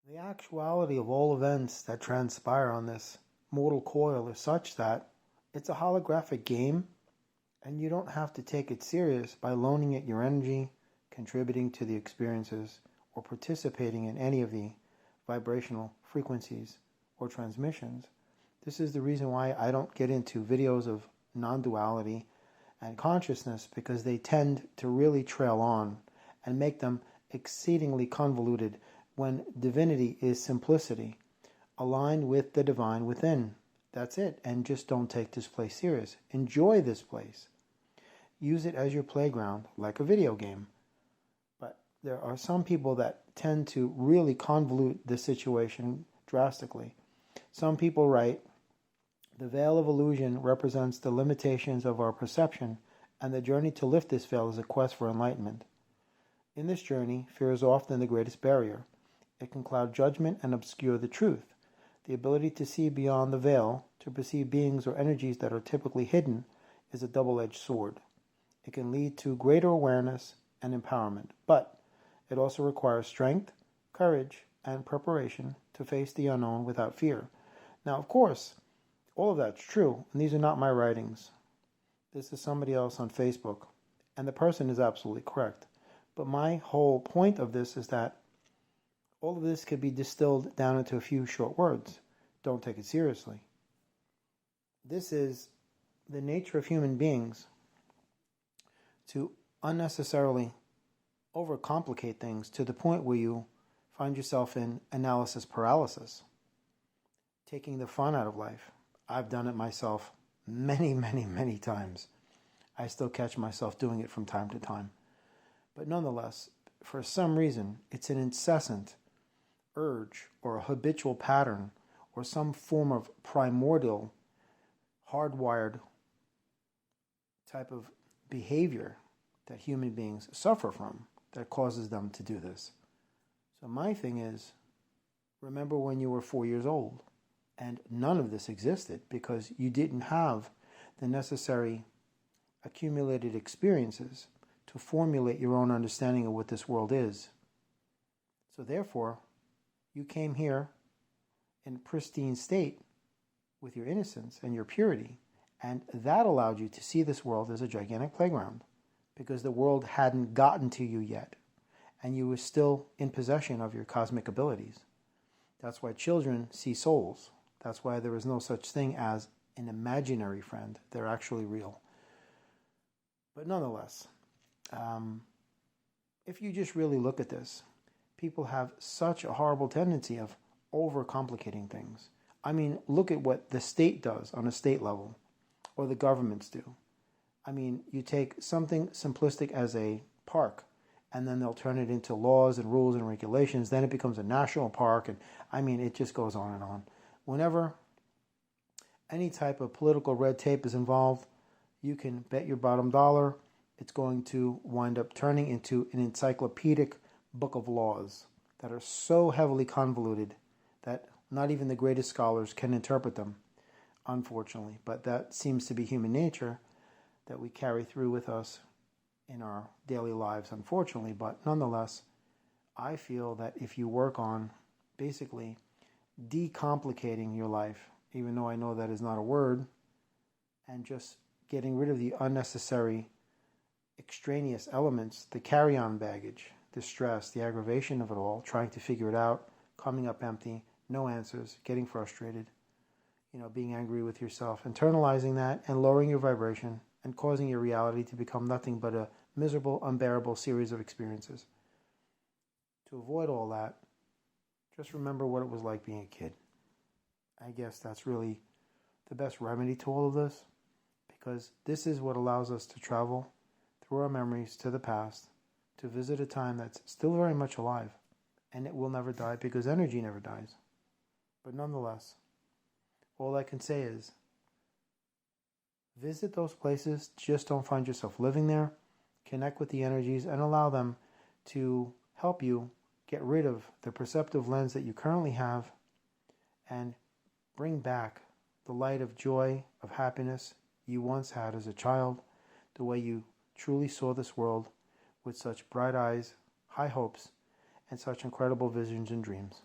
The actuality of all events that transpire on this mortal coil is such that it's a holographic game, and you don't have to take it serious by loaning it your energy, contributing to the experiences, or participating in any of the vibrational frequencies or transmissions. This is the reason why I don't get into videos of non-duality and consciousness, because they tend to really trail on and make them exceedingly convoluted when divinity is simplicity, aligned with the divine within. That's it. And just don't take this place serious. Enjoy this place. Use it as your playground, like a video game. But there are some people that tend to really convolute the situation drastically. Some people write, the veil of illusion represents the limitations of our perception, and the journey to lift this veil is a quest for enlightenment. In this journey, fear is often the greatest barrier. It can cloud judgment and obscure the truth. The ability to see beyond the veil, to perceive beings or energies that are typically hidden, is a double-edged sword. It can lead to greater awareness and empowerment, but it also requires strength, courage, and preparation to face the unknown without fear. Now, of course, all of that's true, and these are not my writings. This is somebody else on Facebook, and the person is absolutely correct. But my whole point of this is that all of this could be distilled down into a few short words. Don't take it seriously. This is the nature of human beings, to unnecessarily overcomplicate things to the point where you find yourself in analysis paralysis, taking the fun out of life. I've done it myself many, many, many times. I still catch myself doing it from time to time. But nonetheless, for some reason, it's an incessant urge or a habitual pattern or some form of primordial, hardwired type of behavior that human beings suffer from that causes them to do this. So my thing is, remember when you were 4 years old and none of this existed because you didn't have the necessary accumulated experiences to formulate your own understanding of what this world is. So therefore, you came here in pristine state with your innocence and your purity, and that allowed you to see this world as a gigantic playground because the world hadn't gotten to you yet, and you were still in possession of your cosmic abilities. That's why children see souls. That's why there is no such thing as an imaginary friend. They're actually real. But nonetheless, if you just really look at this, people have such a horrible tendency of overcomplicating things. I mean, look at what the state does on a state level, or the governments do. I mean, you take something simplistic as a park, and then they'll turn it into laws and rules and regulations. Then it becomes a national park, and I mean, it just goes on and on. Whenever any type of political red tape is involved, you can bet your bottom dollar it's going to wind up turning into an encyclopedic book of laws that are so heavily convoluted that not even the greatest scholars can interpret them, unfortunately. But that seems to be human nature that we carry through with us in our daily lives, unfortunately. But nonetheless, I feel that if you work on basically decomplicating your life, even though I know that is not a word, and just getting rid of the unnecessary extraneous elements, the carry-on baggage, the stress, the aggravation of it all, trying to figure it out, coming up empty, no answers, getting frustrated, being angry with yourself, internalizing that and lowering your vibration and causing your reality to become nothing but a miserable, unbearable series of experiences. To avoid all that, just remember what it was like being a kid. I guess that's really the best remedy to all of this, because this is what allows us to travel through our memories to the past, to visit a time that's still very much alive, and it will never die because energy never dies. But nonetheless, all I can say is, visit those places, just don't find yourself living there, connect with the energies and allow them to help you get rid of the perceptive lens that you currently have and bring back the light of joy, of happiness you once had as a child, the way you truly saw this world with such bright eyes, high hopes, and such incredible visions and dreams.